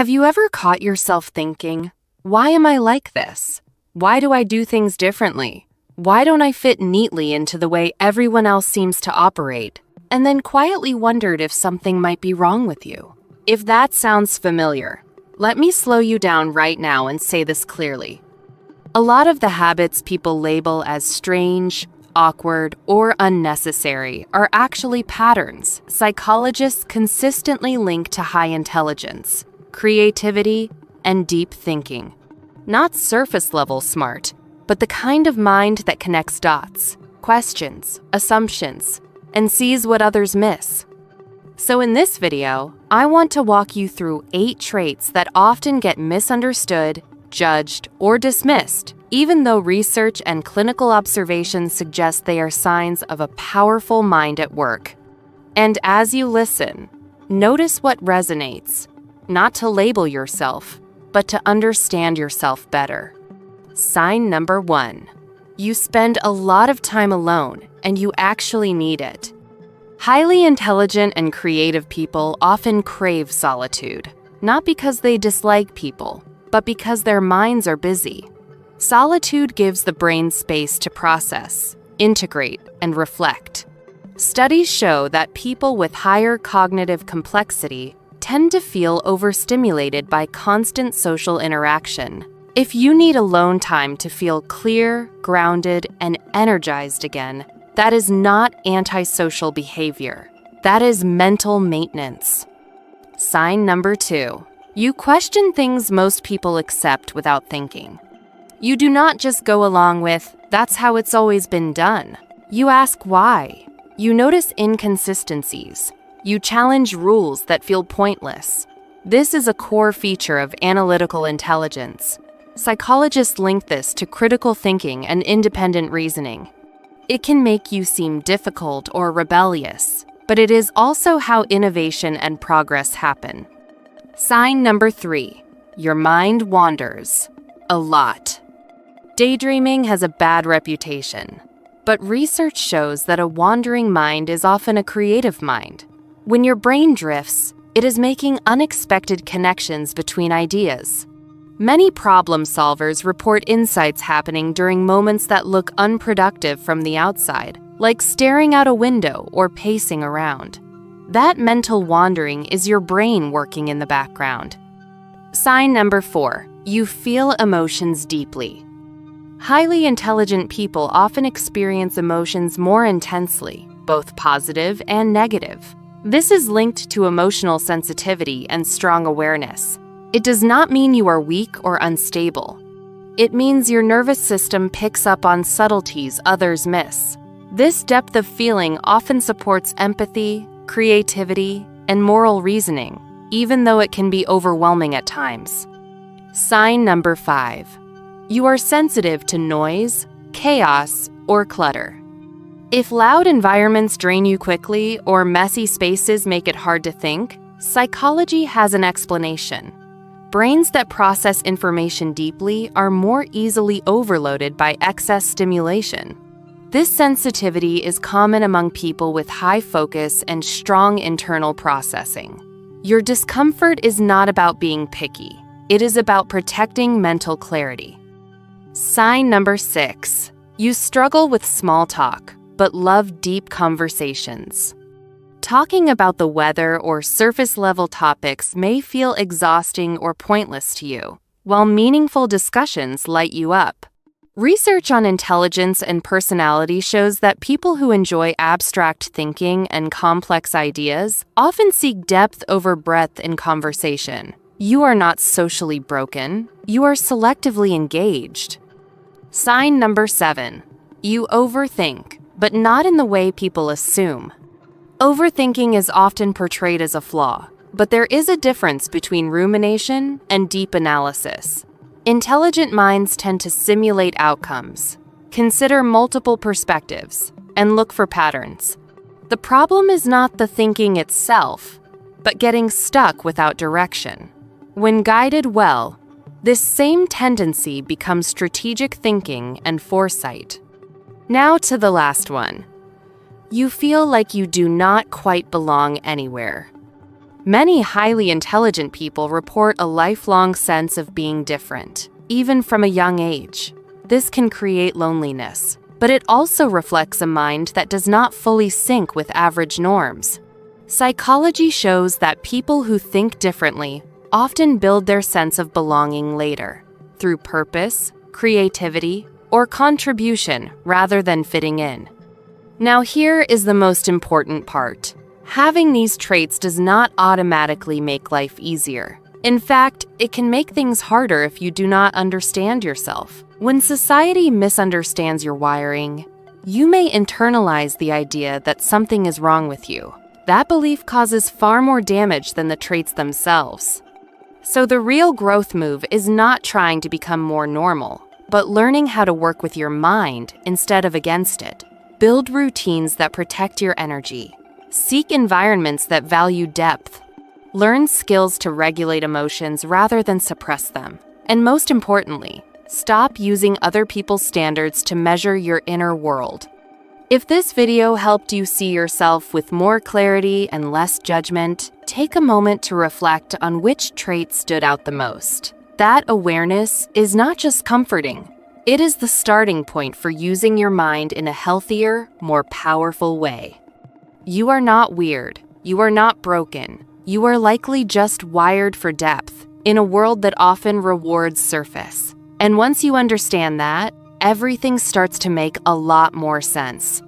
Have you ever caught yourself thinking, why am I like this? Why do I do things differently? Why don't I fit neatly into the way everyone else seems to operate? And then quietly wondered if something might be wrong with you. If that sounds familiar, let me slow you down right now and say this clearly. A lot of the habits people label as strange, awkward, or unnecessary are actually patterns psychologists consistently link to high intelligence, creativity, and deep thinking. Not surface-level smart, but the kind of mind that connects dots, questions, assumptions, and sees what others miss. So in this video, I want to walk you through 8 traits that often get misunderstood, judged, or dismissed, even though research and clinical observations suggest they are signs of a powerful mind at work. And as you listen, notice what resonates, not to label yourself, but to understand yourself better. Sign number 1. You spend a lot of time alone, and you actually need it. Highly intelligent and creative people often crave solitude, not because they dislike people, but because their minds are busy. Solitude gives the brain space to process, integrate, and reflect. Studies show that people with higher cognitive complexity tend to feel overstimulated by constant social interaction. If you need alone time to feel clear, grounded, and energized again, that is not antisocial behavior. That is mental maintenance. Sign number 2. You question things most people accept without thinking. You do not just go along with, "That's how it's always been done." You ask why. You notice inconsistencies. You challenge rules that feel pointless. This is a core feature of analytical intelligence. Psychologists link this to critical thinking and independent reasoning. It can make you seem difficult or rebellious, but it is also how innovation and progress happen. Sign number 3. Your mind wanders. A lot. Daydreaming has a bad reputation, but research shows that a wandering mind is often a creative mind. When your brain drifts, it is making unexpected connections between ideas. Many problem solvers report insights happening during moments that look unproductive from the outside, like staring out a window or pacing around. That mental wandering is your brain working in the background. Sign number 4. You feel emotions deeply. Highly intelligent people often experience emotions more intensely, both positive and negative. This is linked to emotional sensitivity and strong awareness. It does not mean you are weak or unstable. It means your nervous system picks up on subtleties others miss. This depth of feeling often supports empathy, creativity, and moral reasoning, even though it can be overwhelming at times. Sign number 5. You are sensitive to noise, chaos, or clutter. If loud environments drain you quickly or messy spaces make it hard to think, psychology has an explanation. Brains that process information deeply are more easily overloaded by excess stimulation. This sensitivity is common among people with high focus and strong internal processing. Your discomfort is not about being picky. It is about protecting mental clarity. Sign number 6. You struggle with small talk, but love deep conversations. Talking about the weather or surface-level topics may feel exhausting or pointless to you, while meaningful discussions light you up. Research on intelligence and personality shows that people who enjoy abstract thinking and complex ideas often seek depth over breadth in conversation. You are not socially broken. You are selectively engaged. Sign number 7. You overthink, but not in the way people assume. Overthinking is often portrayed as a flaw, but there is a difference between rumination and deep analysis. Intelligent minds tend to simulate outcomes, consider multiple perspectives, and look for patterns. The problem is not the thinking itself, but getting stuck without direction. When guided well, this same tendency becomes strategic thinking and foresight. Now to the last one. You feel like you do not quite belong anywhere. Many highly intelligent people report a lifelong sense of being different, even from a young age. This can create loneliness, but it also reflects a mind that does not fully sync with average norms. Psychology shows that people who think differently often build their sense of belonging later, through purpose, creativity, or contribution rather than fitting in. Now here is the most important part. Having these traits does not automatically make life easier. In fact, it can make things harder if you do not understand yourself. When society misunderstands your wiring, you may internalize the idea that something is wrong with you. That belief causes far more damage than the traits themselves. So the real growth move is not trying to become more normal, but learning how to work with your mind instead of against it. Build routines that protect your energy. Seek environments that value depth. Learn skills to regulate emotions rather than suppress them. And most importantly, stop using other people's standards to measure your inner world. If this video helped you see yourself with more clarity and less judgment, take a moment to reflect on which trait stood out the most. That awareness is not just comforting. It is the starting point for using your mind in a healthier, more powerful way. You are not weird. You are not broken. You are likely just wired for depth in a world that often rewards surface. And once you understand that, everything starts to make a lot more sense.